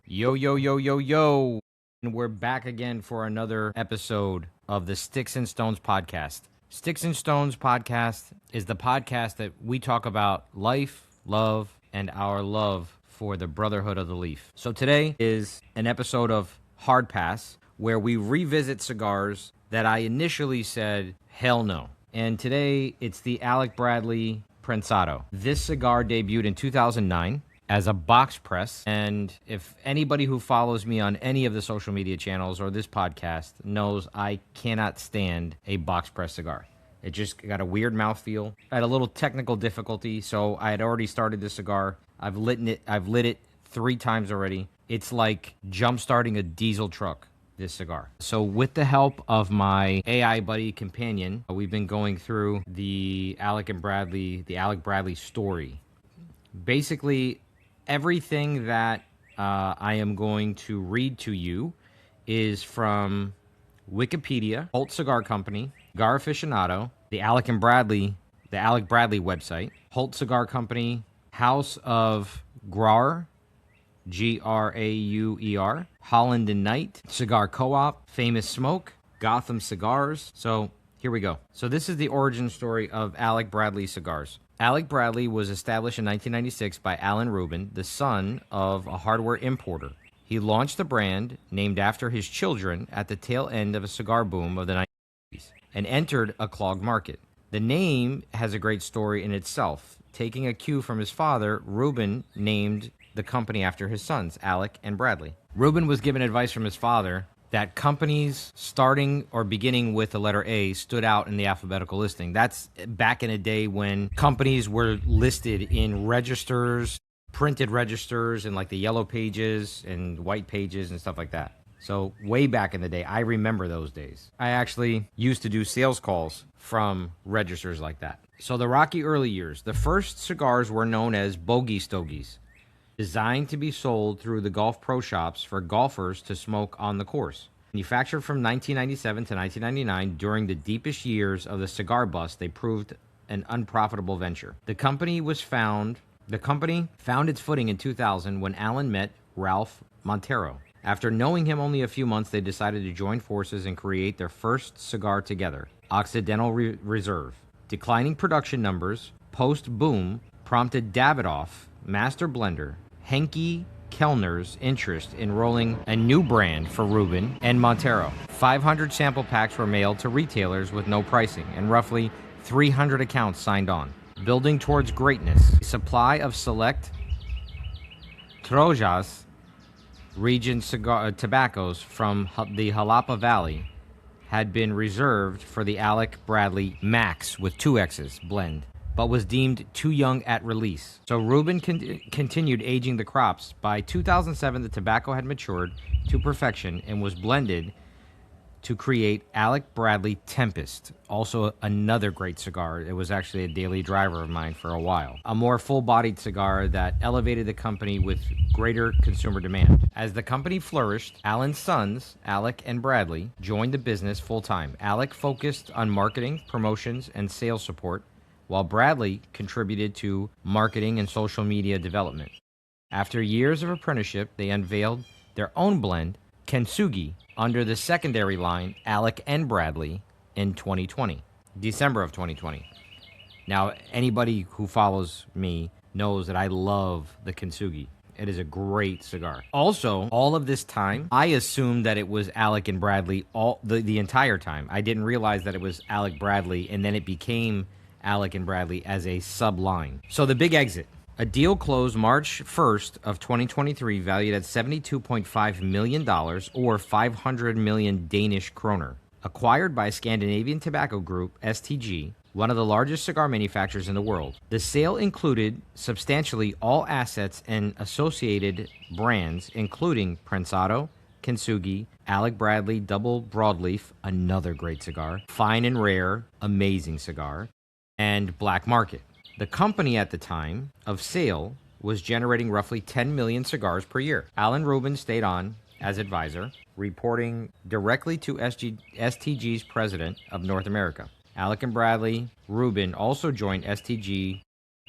Yo, yo, yo, yo, yo. And we're back again for another episode of the Sticks and Stones podcast. Sticks and Stones podcast is the podcast that we talk about life, love, and our love for the Brotherhood of the Leaf. So today is an episode of Hard Pass where we revisit cigars that I initially said, hell no. And today it's the Alec Bradley Prensado. This cigar debuted in 2009 as a box press, and if anybody who follows me on any of the social media channels or this podcast knows, I cannot stand a box press cigar. It just got a weird mouthfeel. I had a little technical difficulty, so I had already started this cigar. I've lit it 3 times already. It's like jump starting a diesel truck, this cigar. So with the help of my AI buddy companion, we've been going through the Alec Bradley story. Basically, everything that I am going to read to you is from Wikipedia, Holt Cigar Company, Cigar Aficionado, the Alec Bradley website, Holt Cigar Company, House of Grauer, Grauer, Holland and Knight, Cigar Co-op, Famous Smoke, Gotham Cigars. So here we go. So this is the origin story of Alec Bradley cigars. Alec Bradley was established in 1996 by Alan Rubin, the son of a hardware importer. He launched the brand, named after his children, at the tail end of a cigar boom of the 1990s, and entered a clogged market. The name has a great story in itself. Taking a cue from his father, Rubin named the company after his sons, Alec and Bradley. Rubin was given advice from his father that companies starting or beginning with the letter A stood out in the alphabetical listing. That's back in a day when companies were listed in registers, printed registers, and like the yellow pages and white pages and stuff like that. So way back in the day, I remember those days. I actually used to do sales calls from registers like that. So the rocky early years, the first cigars were known as bogey stogies, designed to be sold through the golf pro shops for golfers to smoke on the course. Manufactured from 1997 to 1999, during the deepest years of the cigar bust, they proved an unprofitable venture. The company found its footing in 2000 when Alan met Ralph Montero. After knowing him only a few months, they decided to join forces and create their first cigar together, Occidental Reserve. Declining production numbers post-boom prompted Davidoff, Master Blender, Henke Kellner's interest in rolling a new brand for Rubin and Montero. 500 sample packs were mailed to retailers with no pricing, and roughly 300 accounts signed on. Building towards greatness, a supply of select Trojas region tobaccos from the Jalapa Valley had been reserved for the Alec Bradley Max with 2 X's blend, but was deemed too young at release. So Rubin continued aging the crops. By 2007, the tobacco had matured to perfection and was blended to create Alec Bradley Tempest, also another great cigar. It was actually a daily driver of mine for a while. A more full-bodied cigar that elevated the company with greater consumer demand. As the company flourished, Alan's sons, Alec and Bradley, joined the business full-time. Alec focused on marketing, promotions, and sales support, while Bradley contributed to marketing and social media development. After years of apprenticeship, they unveiled their own blend, Kintsugi, under the secondary line, Alec and Bradley, in 2020, December of 2020. Now, anybody who follows me knows that I love the Kintsugi. It is a great cigar. Also, all of this time, I assumed that it was Alec and Bradley the entire time. I didn't realize that it was Alec Bradley, and then it became Alec and Bradley as a sub-line. So the big exit. A deal closed March 1st of 2023, valued at $72.5 million, or 500 million Danish kroner. Acquired by Scandinavian Tobacco Group, STG, one of the largest cigar manufacturers in the world. The sale included substantially all assets and associated brands, including Prensado, Kintsugi, Alec Bradley Double Broadleaf, another great cigar, Fine and Rare, amazing cigar, and Black Market. The company at the time of sale was generating roughly 10 million cigars per year. Alan Rubin stayed on as advisor, reporting directly to STG's president of North America. Alec and Bradley Rubin also joined STG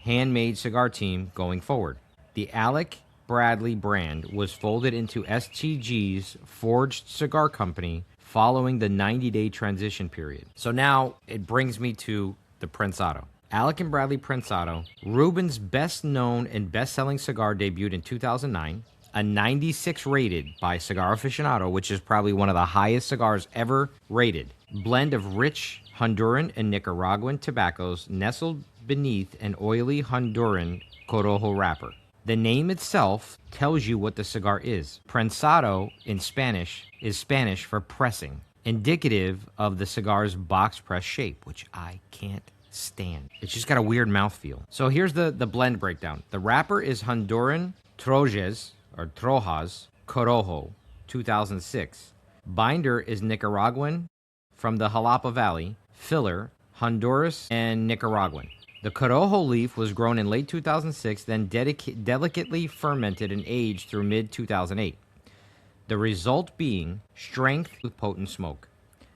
handmade cigar team going forward. The Alec Bradley brand was folded into STG's Forged Cigar Company following the 90-day transition period. So now it brings me to the Prensado. Alec and Bradley Prensado, Ruben's best-known and best-selling cigar, debuted in 2009, a 96 rated by Cigar Aficionado, which is probably one of the highest cigars ever rated. Blend of rich Honduran and Nicaraguan tobaccos nestled beneath an oily Honduran Corojo wrapper. The name itself tells you what the cigar is. Prensado in Spanish is Spanish for pressing, indicative of the cigar's box press shape, which I can't stand. It's just got a weird mouthfeel. So here's the blend breakdown. The wrapper is Honduran Trojes or Trojas Corojo 2006. Binder is Nicaraguan from the Jalapa Valley. Filler Honduras and Nicaraguan. The Corojo leaf was grown in late 2006, then delicately fermented and aged through mid-2008. The result being strength with potent smoke.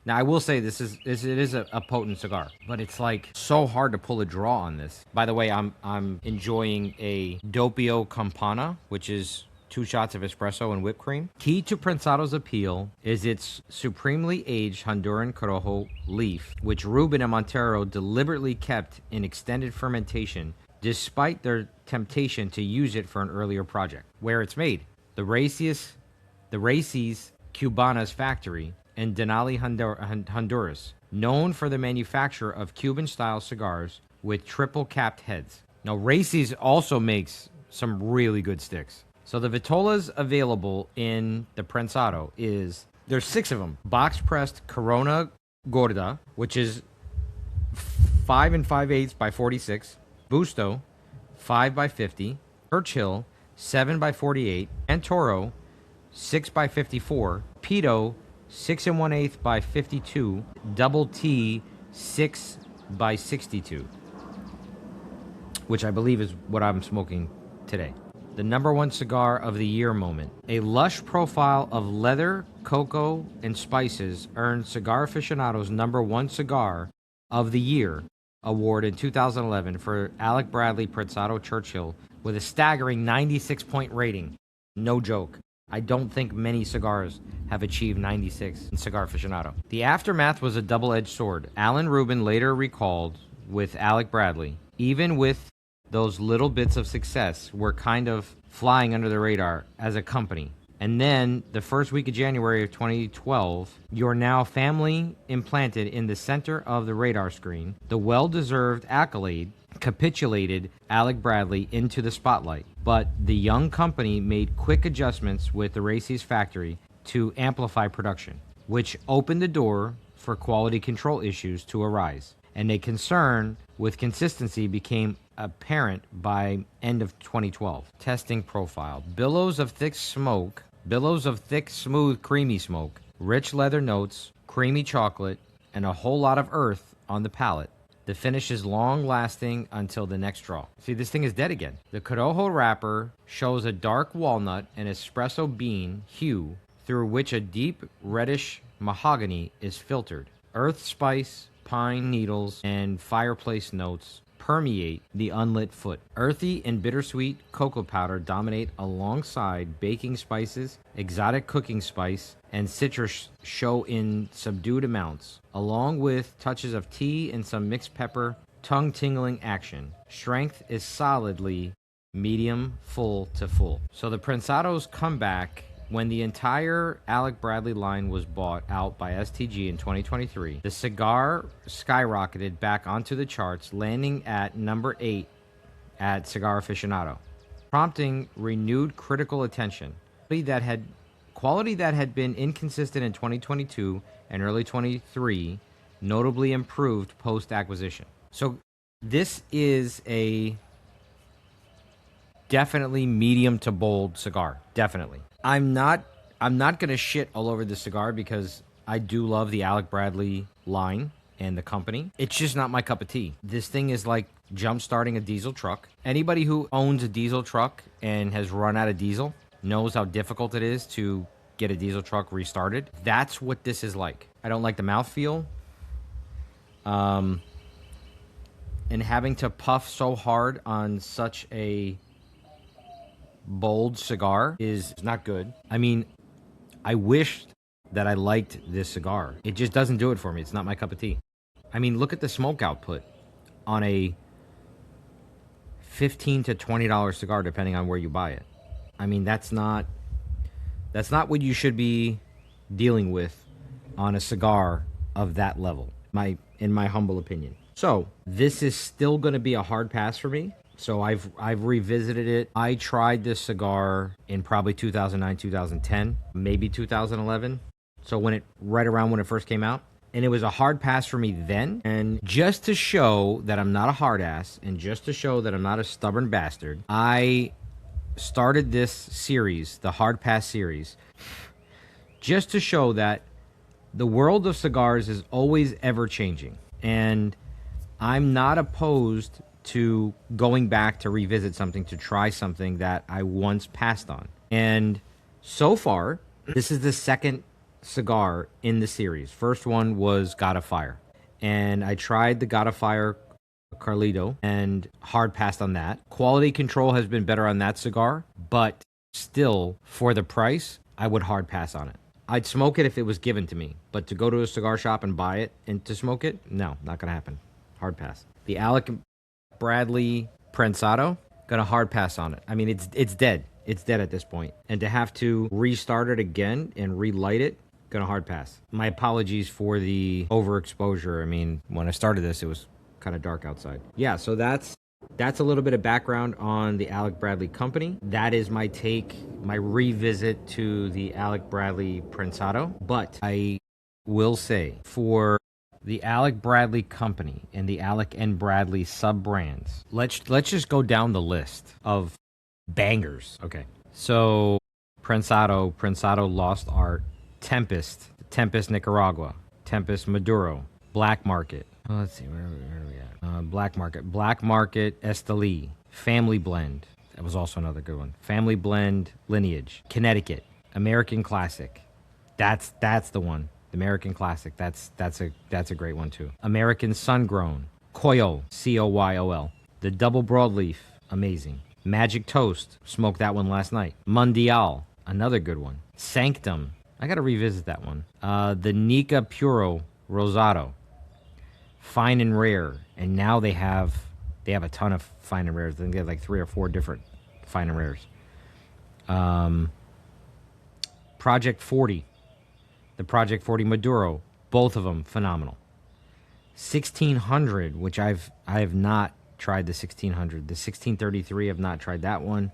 Now, I will say it is a potent cigar, but it's like so hard to pull a draw on this. By the way, I'm enjoying a Doppio Campana, which is 2 shots of espresso and whipped cream. Key to Prensado's appeal is its supremely aged Honduran Corojo leaf, which Ruben and Montero deliberately kept in extended fermentation despite their temptation to use it for an earlier project. Where it's made, the Races Cubanas factory in Denali, Honduras, known for the manufacture of Cuban-style cigars with triple-capped heads. Now, Races also makes some really good sticks. So the vitolas available in the Prensado there's 6 of them. Box-pressed Corona Gorda, which is 5 5/8 by 46. Busto, 5 by 50. Churchill, 7 by 48. Antoro, 6 by 54. Pito, 6 1/8 by 52. Double T, 6 by 62. Which I believe is what I'm smoking today. The number 1 cigar of the year moment. A lush profile of leather, cocoa, and spices earned Cigar Aficionado's number 1 cigar of the year award in 2011 for Alec Bradley Prensado Churchill with a staggering 96-point rating. No joke. I don't think many cigars have achieved 96 in Cigar Aficionado. The aftermath was a double-edged sword. Alan Rubin later recalled with Alec Bradley, even with those little bits of success, were kind of flying under the radar as a company. And then the first week of January of 2012, you're now family implanted in the center of the radar screen. The well-deserved accolade capitulated Alec Bradley into the spotlight, but the young company made quick adjustments with the Races factory to amplify production, which opened the door for quality control issues to arise. And a concern with consistency became apparent by end of 2012. Testing profile. Billows of thick, smooth, creamy smoke, rich leather notes, creamy chocolate, and a whole lot of earth on the palate. The finish is long-lasting until the next draw. See, this thing is dead again. The Corojo wrapper shows a dark walnut and espresso bean hue through which a deep reddish mahogany is filtered. Earth spice, pine needles, and fireplace notes permeate the unlit foot. Earthy and bittersweet cocoa powder dominate alongside baking spices, exotic cooking spice, and citrus show in subdued amounts, along with touches of tea and some mixed pepper, tongue-tingling action. Strength is solidly medium, full to full. So the Prensado's comeback when the entire Alec Bradley line was bought out by STG in 2023, the cigar skyrocketed back onto the charts, landing at number 8 at Cigar Aficionado, prompting renewed critical attention. Quality that had been inconsistent in 2022 and early 23 notably improved post-acquisition. So this is a definitely medium to bold cigar. Definitely. I'm not going to shit all over this cigar because I do love the Alec Bradley line and the company. It's just not my cup of tea. This thing is like jump-starting a diesel truck. Anybody who owns a diesel truck and has run out of diesel knows how difficult it is to get a diesel truck restarted. That's what this is like. I don't like the mouthfeel. And having to puff so hard on such a bold cigar is not good. I mean, I wish that I liked this cigar. It just doesn't do it for me. It's not my cup of tea. I mean, look at the smoke output on a $15 to $20 cigar, depending on where you buy it. I mean, that's not what you should be dealing with on a cigar of that level, in my humble opinion. So this is still going to be a hard pass for me. So I've revisited it. I tried this cigar in probably 2009, 2010, maybe 2011. So right around when it first came out. And it was a hard pass for me then. And just to show that I'm not a hard ass, and just to show that I'm not a stubborn bastard, I started this series, the Hard Pass series, just to show that the world of cigars is always ever changing. And I'm not opposed to going back to revisit something, to try something that I once passed on. And so far, this is the second cigar in the series. First one was God of Fire. And I tried the God of Fire Carlito and hard passed on that. Quality control has been better on that cigar, but still, for the price, I would hard pass on it. I'd smoke it if it was given to me, but to go to a cigar shop and buy it and to smoke it, no, not gonna happen. Hard pass. The Alec Bradley Prensado, gonna hard pass on it. I mean, it's dead. It's dead at this point. And to have to restart it again and relight it, gonna hard pass. My apologies for the overexposure. I mean, when I started this, it was kind of dark outside. Yeah, so that's a little bit of background on the Alec Bradley company. That is my take, my revisit to the Alec Bradley Prensado. But I will say, for the Alec Bradley company and the Alec and Bradley sub-brands, let's just go down the list of bangers. Okay, so Prensado Lost Art, Tempest Nicaragua, Tempest Maduro, Black Market. Let's see, where are we at? Black Market Esteli, Family Blend. That was also another good one. Family Blend Lineage, Connecticut, American Classic. That's the one. The American Classic. That's a great one too. American Sungrown, Coyol, Coyol. The Double Broadleaf, amazing. Magic Toast, smoked that one last night. Mundial, another good one. Sanctum, I gotta revisit that one. The Nica Puro Rosado, Fine and Rare, and now they have a ton of Fine and Rares. I think they have like 3 or 4 different Fine and Rares. Project 40, the Project 40 Maduro, both of them phenomenal. 1600, which I have not tried the 1600. The 1633, I've not tried that one.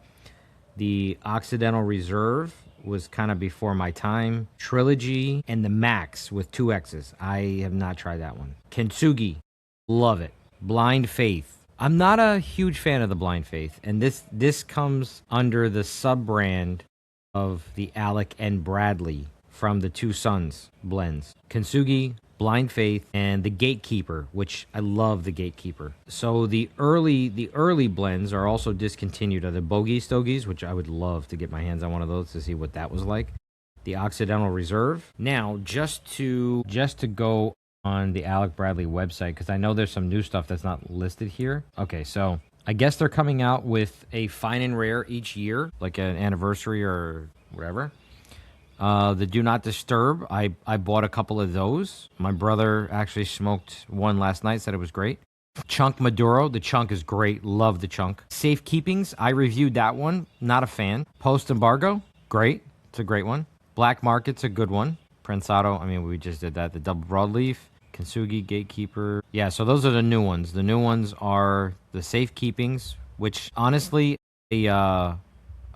The Occidental Reserve was kind of before my time. Trilogy and the Max with 2 X's. I have not tried that one. Kintsugi, love it. Blind Faith. I'm not a huge fan of the Blind Faith, and this comes under the sub-brand of the Alec and Bradley from the Two Sons blends. Kintsugi, Blind Faith, and the Gatekeeper, which I love the Gatekeeper. So the early blends are also discontinued. Are the Bogey Stogies, which I would love to get my hands on one of those to see what that was like. The Occidental Reserve. Now, just to go on the Alec Bradley website, because I know there's some new stuff that's not listed here. Okay, so I guess they're coming out with a Fine and Rare each year, like an anniversary or whatever. The Do Not Disturb, I bought a couple of those. My brother actually smoked one last night, said it was great. Chunk Maduro, the Chunk is great, love the Chunk. Safekeepings, I reviewed that one, not a fan. Post Embargo, great, it's a great one. Black Market's a good one. Prensado, I mean, we just did that. The Double Broadleaf, Kintsugi, Gatekeeper. Yeah, so those are the new ones. The new ones are the Safekeepings, which honestly, I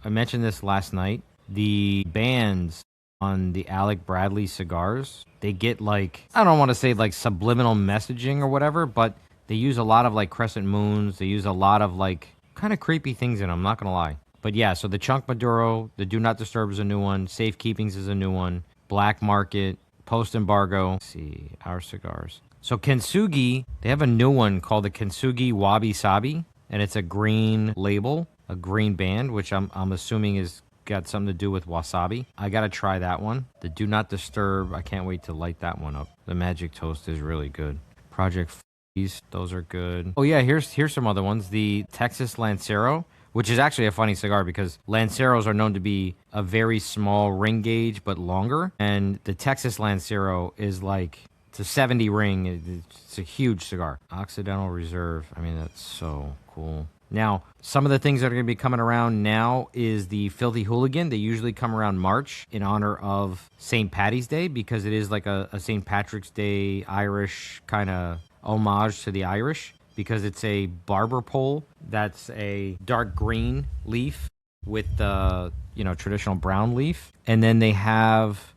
mentioned this last night. The bands on the Alec Bradley cigars, they get like, I don't want to say like subliminal messaging or whatever, but they use a lot of like crescent moons. They use a lot of like kind of creepy things in them, I'm not going to lie. But yeah, so the Chunk Maduro, the Do Not Disturb is a new one. Safekeepings is a new one. Black Market, Post Embargo. Let's see, our cigars. So Kintsugi, they have a new one called the Kintsugi Wabi Sabi, and it's a green label, a green band, which I'm assuming is got something to do with wasabi. I gotta try that one. The Do Not Disturb, I can't wait to light that one up. The Magic Toast is really good. Project 40s, those are good. Oh yeah, here's some other ones. The Texas Lancero, which is actually a funny cigar because Lanceros are known to be a very small ring gauge but longer, and the Texas Lancero is like it's a 70 ring. It's a huge cigar. Occidental Reserve. I mean, that's so cool. Now, some of the things that are going to be coming around now is the Filthy Hooligan. They usually come around March in honor of St. Patty's Day because it is like a St. Patrick's Day Irish kind of homage to the Irish because it's a barber pole that's a dark green leaf with the, traditional brown leaf. And then they have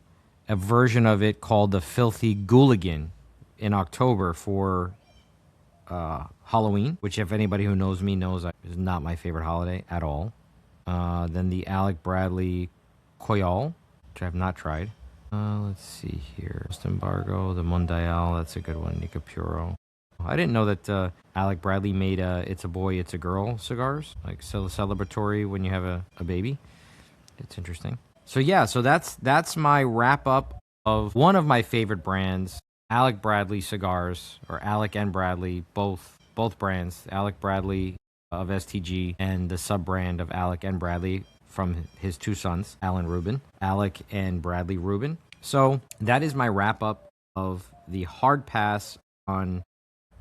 a version of it called the Filthy Gooligan in October for Halloween, which if anybody who knows me knows is not my favorite holiday at all. Then the Alec Bradley Coyol, which I have not tried. Let's see here. Post Embargo, the Mondial, that's a good one. Nica Puro. I didn't know that Alec Bradley made It's a Boy, It's a Girl cigars, like celebratory when you have a baby. It's interesting. So yeah, that's my wrap up of one of my favorite brands, Alec Bradley cigars, or Alec and Bradley, both brands, Alec Bradley of STG and the sub-brand of Alec and Bradley from his two sons, Alan Rubin, Alec and Bradley Rubin. So that is my wrap up of the hard pass on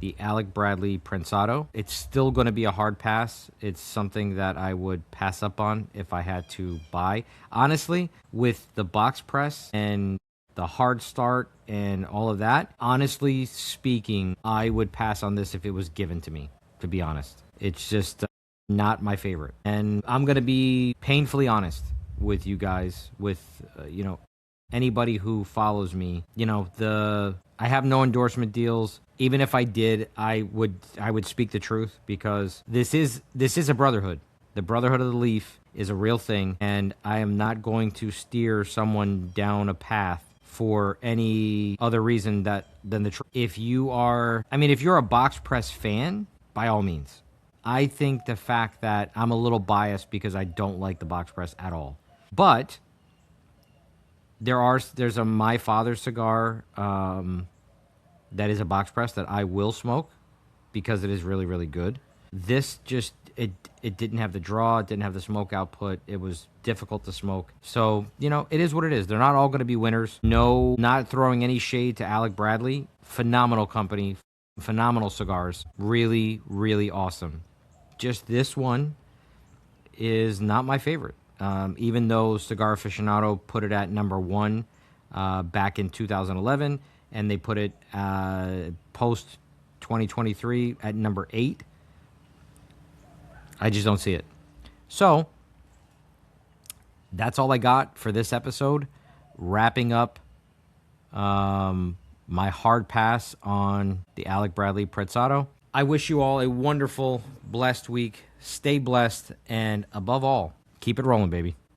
the Alec Bradley Prensado. It's still going to be a hard pass. It's something that I would pass up on if I had to buy. Honestly, with the box press and the hard start and all of that, honestly speaking, I would pass on this if it was given to me, to be honest. It's just not my favorite. And I'm going to be painfully honest with you guys, with, anybody who follows me. I have no endorsement deals. Even if I did, I would speak the truth because this is a brotherhood. The Brotherhood of the Leaf is a real thing, and I am not going to steer someone down a path for any other reason than the truth. If you're a box press fan, by all means. I think the fact that I'm a little biased because I don't like the box press at all. But there's a My Father cigar that is a box press that I will smoke because it is really, really good. This just, it didn't have the draw, it didn't have the smoke output, it was difficult to smoke. So, it is what it is. They're not all going to be winners. No, not throwing any shade to Alec Bradley. Phenomenal company, phenomenal cigars. Really, really awesome. Just this one is not my favorite. Even though Cigar Aficionado put it at number 1 back in 2011, and they put it post 2023 at number 8. I just don't see it. So that's all I got for this episode. Wrapping up my hard pass on the Alec Bradley Prensado. I wish you all a wonderful, blessed week. Stay blessed, and above all, keep it rolling, baby.